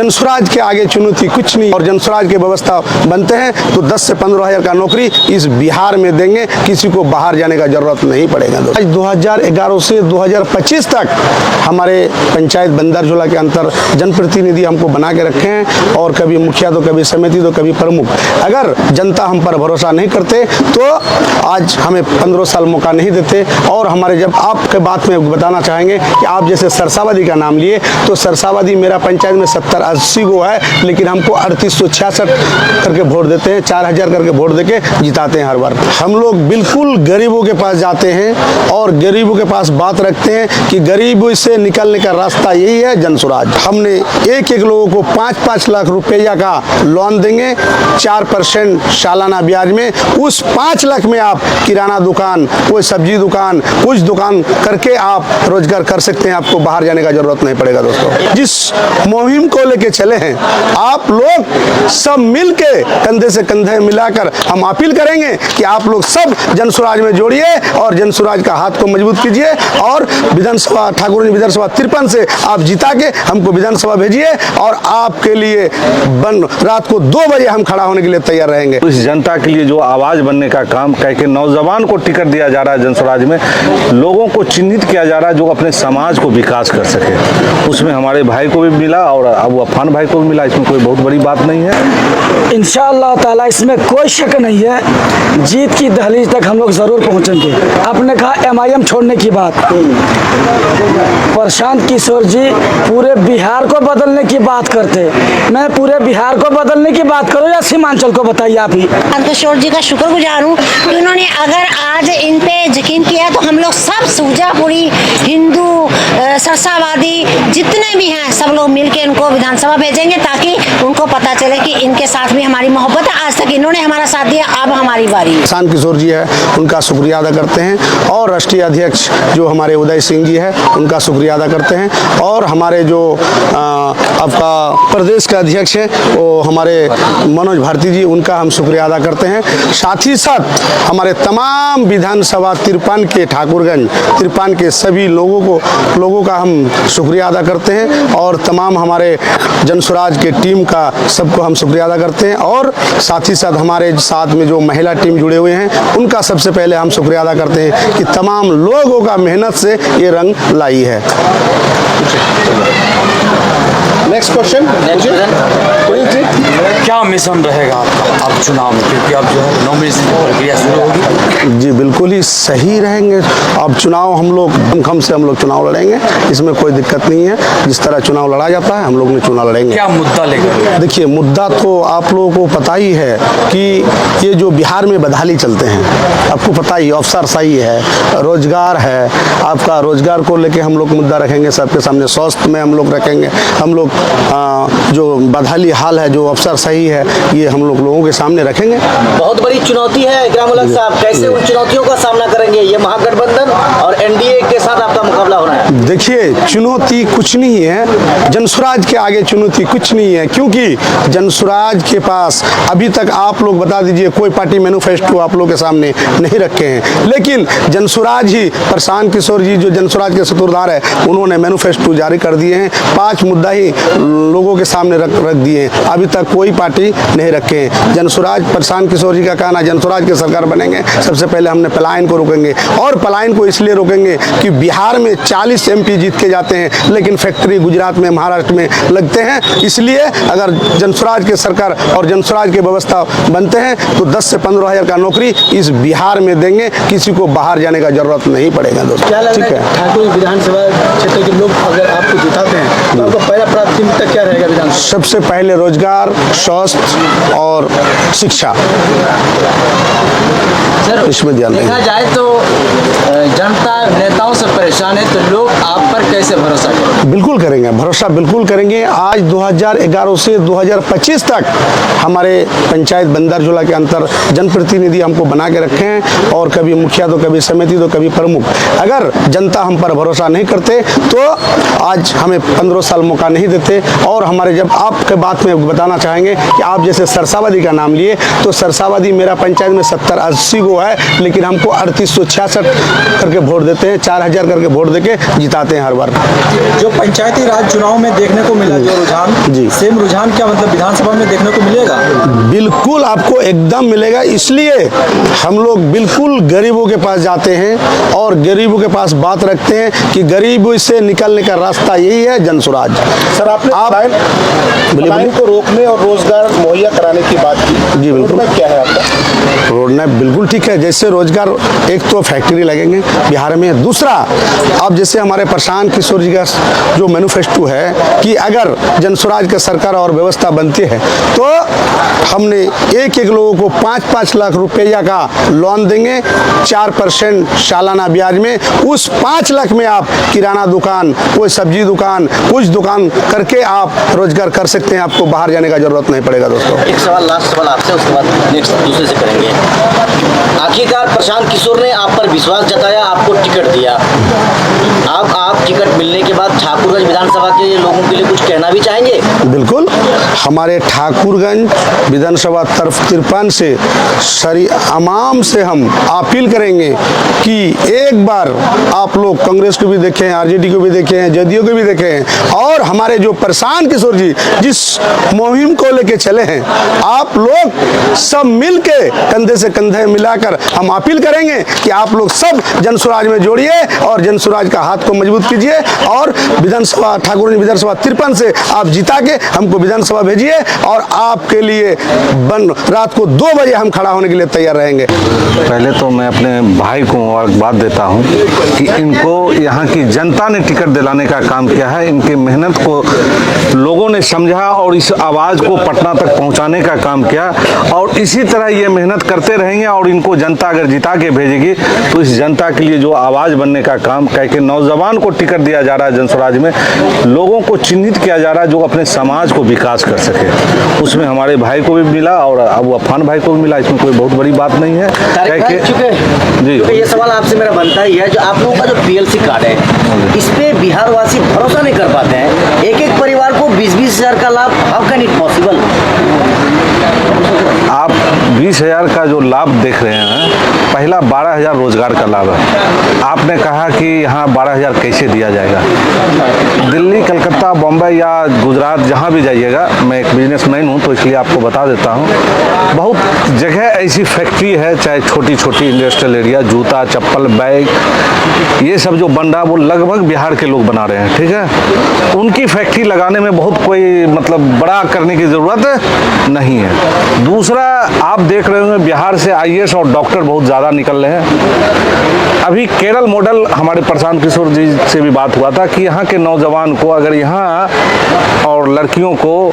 जनसुराज के आगे चुनौती कुछ नहीं और जनसुराज के व्यवस्था बनते हैं तो 10 से 15 हज़ार का नौकरी इस बिहार में देंगे, किसी को बाहर जाने का जरूरत नहीं पड़ेगा। आज 2011 से 2025 तक हमारे पंचायत बंदरझोला के अंतर जनप्रतिनिधि हमको बना के रखे हैं और कभी मुखिया तो कभी समिति तो कभी प्रमुख। अगर जनता हम पर भरोसा नहीं करते तो आज हमें 15 साल मौका नहीं देते। और हमारे जब आपके बात में बताना चाहेंगे कि आप जैसे सरसावादी का नाम लिए तो सरसावादी मेरा पंचायत में 70-80 गो है, लेकिन हमको 3866 करके वोट देते हैं, 4000 करके वोट देके जिताते हैं हर बार। हम लोग बिल्कुल गरीबों के पास जाते हैं और गरीबों के पास बात रखते हैं कि गरीबों से निकलने का रास्ता यही है जनसुराज। हमने एक लोगों को 5-5 लाख रुपया का लोन देंगे 4% सालाना ब्याज में। उस 5 लाख में आप किराना दुकान, कोई सब्जी दुकान, कुछ दुकान करके आप रोजगार कर सकते हैं, आपको बाहर जाने का जरूरत नहीं पड़ेगा। दोस्तों, जिस मुहिम को लेके चले हैं आप लोग सब मिलके कंधे से कंधे मिलाकर हम अपील करेंगे कि आप लोग सब जनसुराज में जोड़िए और जनसुराज का हाथ को मजबूत कीजिए और विधानसभा ठाकुर विधानसभा 53 से आप जिता के हमको विधानसभा भेजिए और आपके लिए रात को 2 बजे हम खड़ा होने के लिए तैयार रहेंगे। इस जनता के लिए जो आवाज बनने का काम करके नौजवान को टिकट दिया जा रहा है जनसुराज में, लोगों को चिन्हित किया जा रहा है जो अपने समाज को विकास कर सके। उसमें हमारे भाई को भी मिला और अबू अफान भाई को भी मिला, इसमें कोई बहुत बड़ी बात नहीं है। इंशाअल्लाह ताला इसमें कोई शक नहीं है, जीत की दहलीज तक हम लोग जरूर पहुंचेंगे। आपने कहा MIM छोड़ने की बात, प्रशांत किशोर जी पूरे बिहार को बदलने की बात करते, मैं पूरे बिहार को बदलने की बात करूं या सीमांचल को, बताइए आप ही। प्रशांत किशोर जी का शुक्रगुजार हूँ कि उन्होंने अगर आज इन पे यकीन किया तो हम लोग सब सूजापुरी हिंदू सरसावादी जितने भी हैं सब लोग मिलके इनको विधानसभा भेजेंगे ताकि उनको पता चले कि इनके साथ भी हमारी मोहब्बत है। आज तक इन्होंने हमारा साथ दिया, अब हमारी बारी। प्रशांत किशोर जी है उनका शुक्रिया अदा करते हैं और राष्ट्रीय अध्यक्ष जो हमारे उदय सिंह जी है उनका शुक्रिया अदा करते हैं और हमारे जो आपका प्रदेश का अध्यक्ष है वो हमारे मनोज भारती जी, उनका हम शुक्रिया अदा करते हैं। साथ ही साथ हमारे तमाम विधानसभा 53 के ठाकुरगंज 53 के सभी लोगों का हम शुक्रिया अदा करते हैं और तमाम हमारे जनसुराज के टीम का सबको हम शुक्रिया अदा करते हैं और साथ ही साथ हमारे साथ में जो महिला टीम जुड़े हुए हैं उनका सबसे पहले हम शुक्रिया अदा करते हैं कि तमाम लोगों का मेहनत से ये रंग लाई है। नेक्स्ट क्वेश्चन, क्या मिशन रहेगा आपका अब चुनाव में, क्योंकि अब जो है नॉमिनेशन की प्रक्रिया शुरू होगी? जी बिल्कुल ही सही रहेंगे। अब चुनाव हम लोग दमखम से हम लोग चुनाव लड़ेंगे, इसमें कोई दिक्कत नहीं है। जिस तरह चुनाव लड़ा जाता है हम लोग ने चुनाव लड़ेंगे। क्या मुद्दा लेकर? देखिए, मुद्दा तो आप लोगों को पता ही है कि ये जो बिहार में बदहाली चलते हैं, आपको पता ही, अफसरशाही है, रोजगार है, आपका रोजगार को लेके हम लोग मुद्दा रखेंगे सबके सामने। स्वास्थ्य में हम लोग रखेंगे, हम लोग जो बदहाली हाल है, जो अफसरशाही है, ये हम लोगों के सामने रखेंगे। बहुत बड़ी चुनौती है ग्रामोलक साहब, कैसे उन चुनौतियों का सामना करेंगे? ये महागठबंधन और NDA के साथ आपका मुकाबला हो रहा है। देखिए, चुनौती कुछ नहीं है, जनसुराज के आगे चुनौती कुछ नहीं है, क्योंकि जनसुराज के पास अभी तक आप लोग बता दीजिए कोई पार्टी मैनिफेस्टो आप लोग के सामने नहीं रखे हैं, लेकिन जनसुराज ही, प्रशांत किशोर जी जो जनसुराज के सूत्रधार है, उन्होंने मैनिफेस्टो जारी कर दिए हैं। 5 मुद्दा ही लोगों के सामने रख दिए हैं, अभी तक कोई पार्टी नहीं रखे हैं। जनसुराज, प्रशांत किशोर जी का कहना, जनसुराज की सरकार बनेंगे, सबसे पहले हमने पलायन को रोकेंगे और पलायन को इसलिए रोकेंगे कि बिहार में 40 MP जीत के जाते हैं, लेकिन फैक्ट्री गुजरात में, महाराष्ट्र में लगते हैं। इसलिए अगर जनसुराज की सरकार और जनसुराज की व्यवस्था बनते हैं तो 10 से 15 हज़ार का नौकरी इस बिहार में देंगे, किसी को बाहर जाने का जरूरत नहीं पड़ेगा। दोस्तों, ठीक है। ठाकुर विधानसभा क्षेत्र के लोग अगर आपको जिताते हैं तो आपका पहला प्राथमिकता क्या रहेगा विधानसभा? सबसे पहले रोजगार, स्वास्थ्य और शिक्षा, इसमें ध्यान देखा जाए तो जनता नेताओं से परेशान है, तो लोग आप पर कैसे भरोसा करेंगे? बिल्कुल करेंगे, भरोसा बिल्कुल करेंगे। आज 2011 से 2025 तक हमारे पंचायत बंदरझोला के अंतर जनप्रतिनिधि हमको बना के रखे हैं और कभी मुखिया तो कभी समिति तो कभी प्रमुख। अगर जनता हम पर भरोसा नहीं करते तो आज हमें 15 साल मौका नहीं देते। थे। और हमारे जब आपके बात में बताना चाहेंगे कि आप जैसे सरसावादी का नाम लिए, तो सरसावादी मेरा पंचायत में 70-80 गो है, लेकिन हमको 3866 करके वोट देते हैं, 4000 करके वोट देके जिताते हैं हर बार। जो पंचायती राज चुनाव में देखने को मिला जो रुझान, जी। सेम रुझान क्या मतलब विधानसभा में देखने को मिलेगा? बिल्कुल आपको एकदम मिलेगा। इसलिए हम लोग बिल्कुल गरीबों के पास जाते हैं और गरीबों के पास बात रखते हैं कि गरीबी से निकलने का रास्ता यही है जनसुराज। सर, आपने पलायन को रोकने और रोजगार मुहैया कराने की बात की। जी बिल्कुल। क्या है आपका रोड मैप? बिल्कुल ठीक है। जैसे रोजगार, एक तो फैक्ट्री लगेंगे बिहार में, दूसरा अब जैसे हमारे प्रशांत किशोर जी का जो मैनिफेस्टो है कि अगर जनसुराज का सरकार और व्यवस्था बनती है तो हमने एक लोगों को 5-5 लाख रुपया का लोन देंगे 4% सालाना ब्याज में। उस 5 लाख में आप किराना दुकान, कोई सब्जी दुकान, कुछ दुकान करके आप रोजगार कर सकते हैं। आपको बाहर जाने का जरूरत नहीं पड़ेगा दोस्तों। एक सवाल, लास्ट सवाल आपसे, उसके बाद नेक्स्ट दूसरे से करेंगे। आखिरकार प्रशांत किशोर ने आप पर विश्वास जताया, आपको टिकट दिया। अब आप टिकट मिलने के बाद ठाकुरगंज विधानसभा के लोगों के लिए कुछ कहना भी चाहेंगे? बिल्कुल। हमारे ठाकुरगंज विधानसभा तरफ 53 से सारी आवाम से हम अपील करेंगे कि एक बार आप लोग कांग्रेस को भी देखें, आरजेडी को भी देखें, जदयू को भी देखें, और हमारे जो प्रशांत किशोर जी जिस मुहिम को लेके चले हैं, आप लोग सब मिल के कंधे से कंधे मिलाकर हम अपील करेंगे कि आप लोग सब जनसुराज में जोड़िए और जनसुराज का हाथ को मजबूत कीजिए और विधानसभा ठाकुरगंज विधानसभा 53 से आप जिता के हमको विधानसभा भेजिए और आपके लिए रात को 2 बजे हम खड़ा होने के लिए तैयार रहेंगे। पहले तो मैं अपने भाई को और बात देता हूं कि इनको यहाँ की जनता ने टिकट दिलाने का काम किया है। इनकी मेहनत को लोगों ने समझा और इस आवाज़ को पटना तक पहुंचाने का काम किया, और इसी तरह ये मेहनत करते रहेंगे। और इनको जनता अगर जिता के भेजेगी तो इस जनता के लिए जो आवाज़ बनने का काम, कह के नौजवान को टिकट दिया जा रहा है जनसुराज में, लोगों को चिन्हित किया जा रहा है जो अपने समाज को विकास कर सके। उसमें हमारे भाई को भी मिला और अबू अफान भाई को भी मिला। इसमें कोई बहुत बड़ी बात नहीं है। जी, ये सवाल आपसे मेरा बनता ही है, जो आप लोगों का जो PLC कार्ड है, इस पे बिहार वासी भरोसा नहीं कर पाते हैं। एक परिवार को 20-20 हजार का लाभ, हाउ कैन इट पॉसिबल? आप 20,000 का जो लाभ देख रहे हैं, पहला 12,000 रोजगार का लाभ है। आपने कहा कि यहाँ 12,000 कैसे दिया जाएगा? दिल्ली, कलकत्ता, बम्बई या गुजरात जहाँ भी जाइएगा, मैं एक बिजनेसमैन हूँ तो इसलिए आपको बता देता हूँ, बहुत जगह ऐसी फैक्ट्री है, चाहे छोटी छोटी इंडस्ट्रियल एरिया, जूता, चप्पल, बैग, ये सब जो बन रहा है वो लगभग बिहार के लोग बना रहे हैं। ठीक है, उनकी फैक्ट्री लगाने में बहुत कोई मतलब बड़ा करने की ज़रूरत नहीं है। दूसरा, आप देख रहे होंगे बिहार से IAS और डॉक्टर बहुत ज़्यादा निकल रहे हैं। अभी केरल मॉडल हमारे प्रशांत किशोर जी से भी बात हुआ था कि यहाँ के नौजवान को अगर यहाँ और लड़कियों को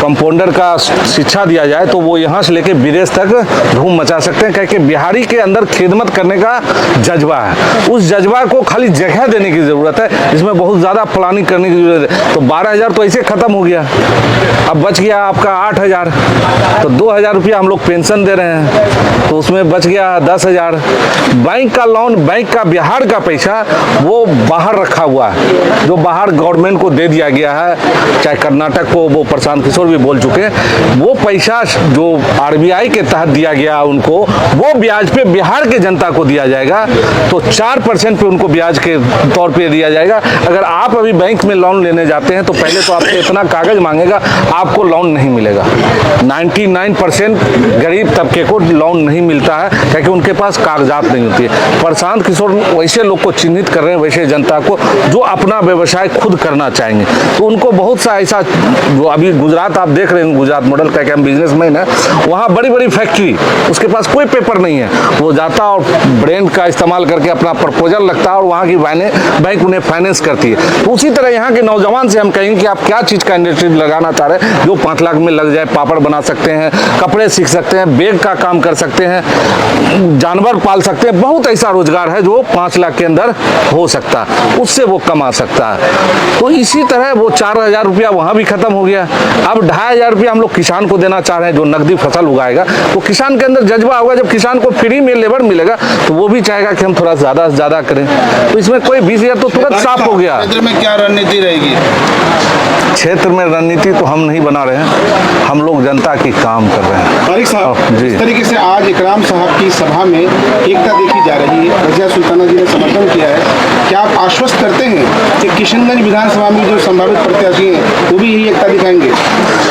कंपाउंडर का शिक्षा दिया जाए तो वो यहाँ से लेके विदेश तक धूम मचा सकते हैं। क्योंकि बिहारी के अंदर खिदमत करने का जज्बा है, उस जज्बा को खाली जगह देने की ज़रूरत है। इसमें बहुत ज़्यादा प्लानिंग करने की ज़रूरत है। तो 12,000 तो ऐसे ख़त्म हो गया, अब बच गया आपका 8,000, तो 2,000 रुपया हम लोग पेंशन दे रहे हैं, तो उसमें बच गया 10,000। बैंक का लोन, बैंक का बिहार का पैसा वो बाहर रखा हुआ है, जो बाहर गवर्नमेंट को दे दिया गया है, चाहे कर्नाटक को, वो प्रशांत किशोर भी बोल चुके हैं। वो पैसा जो RBI के तहत दिया गया उनको, वो ब्याज पे बिहार के जनता को दिया जाएगा, तो 4% पे उनको ब्याज के तौर पे दिया जाएगा। अगर आप अभी बैंक में लोन लेने जाते हैं तो पहले तो आपसे इतना कागज मांगेगा, आपको लोन नहीं मिलेगा। 99% गरीब तबके को लोन नहीं मिलता है क्योंकि उनके पास कागजात नहीं होती है। प्रशांत किशोर वैसे लोग को चिन्हित कर रहे हैं, वैसे जनता को जो अपना व्यवसाय खुद करना चाहेंगे, तो उनको बहुत सा ऐसा, जो अभी गुजरात आप देख रहे हैं, गुजरात मॉडल का हम बिजनेसमैन है, वहाँ बड़ी बड़ी फैक्ट्री, उसके पास कोई पेपर नहीं है, वो जाता और ब्रांड का इस्तेमाल करके अपना प्रपोजल लगता है और वहाँ की बैंक उन्हें फाइनेंस करती है। तो उसी तरह यहाँ के नौजवान से हम कहेंगे कि आप क्या चीज़ का इंडस्ट्री लगाना चाह रहे हैं जो 5 लाख में लग जाए। पापड़ बना सकते हैं, कपड़े सीख सकते हैं, बैग का काम कर सकते हैं, जानवर पाल सकते हैं, बहुत ऐसा रोजगार है जो 5 लाख के अंदर हो सकता है, उससे वो कमा सकता है। तो इसी तरह वो 4,000 रुपया वहाँ भी खत्म हो गया। अब 2,500 रुपया हम लोग किसान को देना चाह रहे हैं जो नकदी फसल उगाएगा। तो किसान के अंदर जज्बा होगा, जब किसान को फ्री में लेबर मिलेगा तो वो भी चाहेगा कि हम थोड़ा ज़्यादा से ज़्यादा करें। तो इसमें कोई 20,000 तो तुरंत साफ हो गया। में क्या रणनीति रहेगी? क्षेत्र में रणनीति तो हम नहीं बना रहे हैं, हम लोग जनता की काम कर रहे हैं। तारिक साहब, जी। इस तरीके से आज इकराम साहब की सभा में एकता देखी जा रही है, रज़िया सुल्ताना जी ने समर्थन किया है, क्या आप आश्वस्त करते हैं कि किशनगंज विधानसभा में जो संभावित प्रत्याशी हैं वो भी यही एकता दिखाएंगे?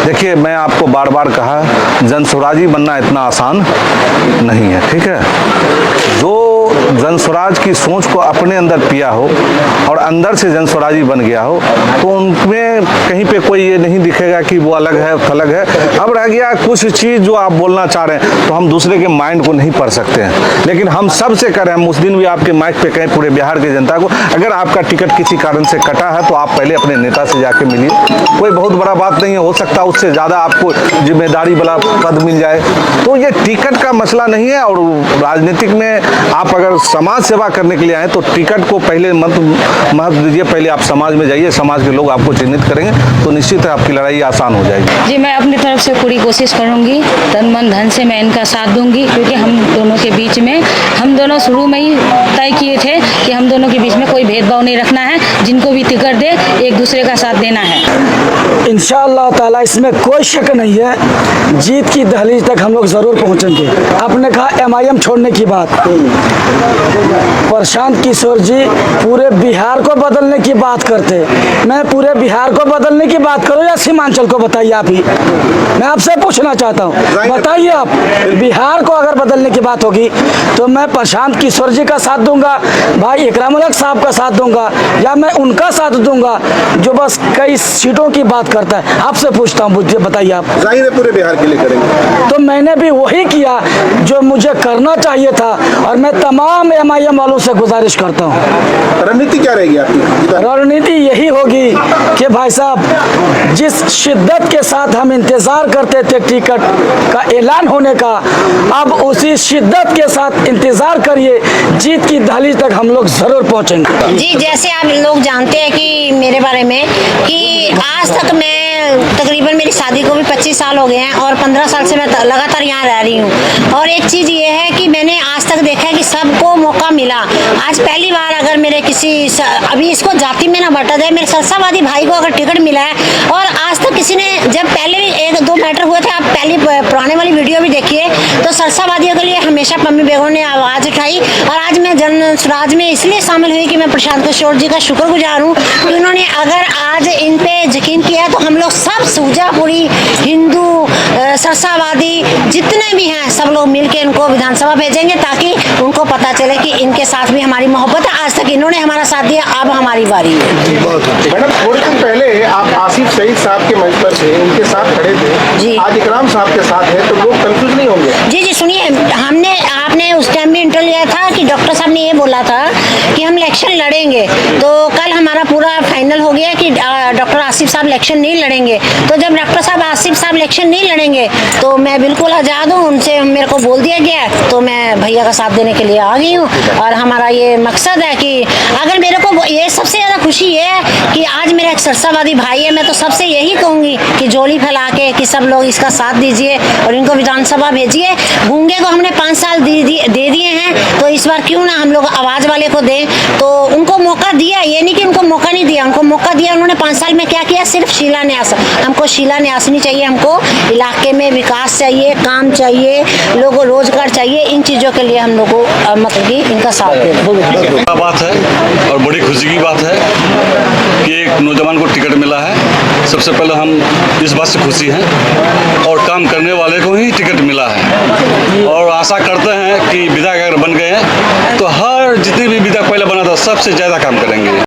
देखिए, मैं आपको बार बार कहा, जनस्वराजी बनना इतना आसान नहीं है, ठीक है। जो जनस्वराज की सोच को अपने अंदर पिया हो और अंदर से जनस्वराजी बन गया हो, तो उनमें कहीं पे कोई ये नहीं दिखेगा कि वो अलग है थलग है। अब रह गया कुछ चीज़ जो आप बोलना चाह रहे हैं, तो हम दूसरे के माइंड को नहीं पढ़ सकते हैं, लेकिन हम सबसे करें, हम उस दिन भी आपके माइक पे कहें पूरे बिहार की जनता को, अगर आपका टिकट किसी कारण से कटा है तो आप पहले अपने नेता से जाके मिलिए। कोई बहुत बड़ा बात नहीं है, हो सकता है उससे ज़्यादा आपको जिम्मेदारी वाला पद मिल जाए। तो ये टिकट का मसला नहीं है, और राजनीतिक में आप अगर समाज सेवा करने के लिए आए तो टिकट को पहले महत्व दीजिए। पहले आप समाज में जाइए, समाज के लोग आपको चिन्हित करेंगे तो निश्चित है आपकी लड़ाई आसान हो जाएगी। जी, मैं अपनी तरफ से पूरी कोशिश करूंगी, तन मन धन से मैं इनका साथ दूंगी, क्योंकि हम दोनों के बीच में, हम दोनों शुरू में ही तय किए थे कि हम दोनों के बीच में कोई भेदभाव नहीं रखना है, जिनको भी टिकट दे एक दूसरे का साथ देना है। इंशाअल्लाह ताला इसमें कोई शक नहीं है, जीत की दहलीज तक हम लोग ज़रूर पहुंचेंगे। आपने कहा MIM छोड़ने की बात, प्रशांत किशोर जी पूरे बिहार को बदलने की बात करते, मैं पूरे बिहार को बदलने की बात करूं या सीमांचल को? बताइए आप ही, मैं आपसे पूछना चाहता हूं, बताइए आप। बिहार को अगर बदलने की बात होगी तो मैं प्रशांत किशोर जी का साथ दूंगा, भाई इकराम उल हक साहब का साथ दूंगा, या मैं उनका साथ दूंगा जो बस कई सीटों की बात करता है? आपसे पूछता हूं, मुझे बताइए आप। जाहिर है पूरे बिहार के लिए करेंगे। तो मैंने भी वही किया जो मुझे करना चाहिए था, और मैं तमाम MIM वालों से गुजारिश करता हूँ। रणनीति क्या रहेगी आपकी? रणनीति यही होगी कि भाई साहब, जिस शिद्दत के साथ हम इंतज़ार करते थे टिकट का ऐलान होने का, अब उसी शिद्दत के साथ इंतज़ार करिए, जीत की दहलीज तक हम लोग ज़रूर पहुँचेंगे। जी, जैसे आप लोग जानते हैं कि मेरे बारे में कि आज तक मैं तकरीबन, मेरी शादी को भी 25 साल हो गए हैं और 15 साल से मैं लगातार यहाँ रह रही हूँ। और एक चीज़ ये है कि मैंने आज तक देखा है कि सबको मौका मिला। आज पहली बार अगर मेरे किसी, अभी इसको जाति में ना बटा जाए, मेरे सरसावादी भाई को अगर टिकट मिला है, और आज तक किसी ने, जब पहले भी 1-2 मैटर हुए थे, आप पहली पुराने वाली वीडियो भी देखिए, तो सरसावादियों के लिए हमेशा पम्मी बेगम ने आवाज़ उठाई। और आज मैं जन स्वराज में इसलिए शामिल हुई कि मैं प्रशांत किशोर जी का शुक्रगुजार हूँ कि उन्होंने अगर आज इन पे यकीन किया, तो हम लोग सब सूजापुरी हिंदू सरसावादी जितने भी हैं सब लोग मिलकर इनको विधानसभा भेजेंगे, ताकि उनको पता चले कि इनके साथ भी हमारी मोहब्बत है। आज तक इन्होंने हमारा साथ दिया, अब हमारी बारी है। मैडम, थोड़े दिन पहले आप आसिफ सईद साहब के मंच पर थे, उनके साथ खड़े थे, जी। आज इकराम साहब के साथ है, तो लोग कंफ्यूज नहीं होंगे? जी, सुनिए, आपने उस टाइम भी इंटरव्यू लिया था कि डॉक्टर साहब ने ये बोला था कि हम इलेक्शन लड़ेंगे, तो कल हमारा पूरा फाइनल हो गया कि डॉक्टर आसिफ साहब इलेक्शन नहीं लड़ेंगे। तो जब डॉक्टर साहब आसिफ साहब इलेक्शन नहीं लड़ेंगे तो मैं बिल्कुल आज़ाद हूँ, उनसे मेरे को बोल दिया गया, तो मैं भैया का साथ देने के लिए आ गई हूँ। और हमारा ये मकसद है कि अगर मेरे को, ये सबसे ज़्यादा खुशी ये है कि आज मेरा एक सरसावादी भाई है, मैं तो सबसे यही कहूँगी कि झोली फैला के कि सब लोग इसका साथ दीजिए और इनको विधानसभा भेजिए। गूंगे को हमने 5 साल दे दिए हैं, तो इस बार क्यों ना हम लोग आवाज़ वाले को दें। तो उनको मौका दिया, ये नहीं कि उनको मौका नहीं दिया, उनको मौका दिया। उन्होंने 5 साल में क्या किया? सिर्फ शिलान्यास। हमको शिलान्यास नहीं चाहिए, हमको इलाके में विकास चाहिए, काम चाहिए, लोगों को रोजगार चाहिए। इन चीज़ों के लिए हम लोग को मतलब कि इनका साथ दें। बात है और बड़ी खुशी की बात है कि एक नौजवान को टिकट मिला है। सबसे पहले हम इस बात से खुशी हैं, और काम करने वाले को ही टिकट मिला है, और आशा करते हैं कि विधायक अगर बन गए हैं तो हर जितने भी विधायक पहले बना था सबसे ज़्यादा काम करेंगे।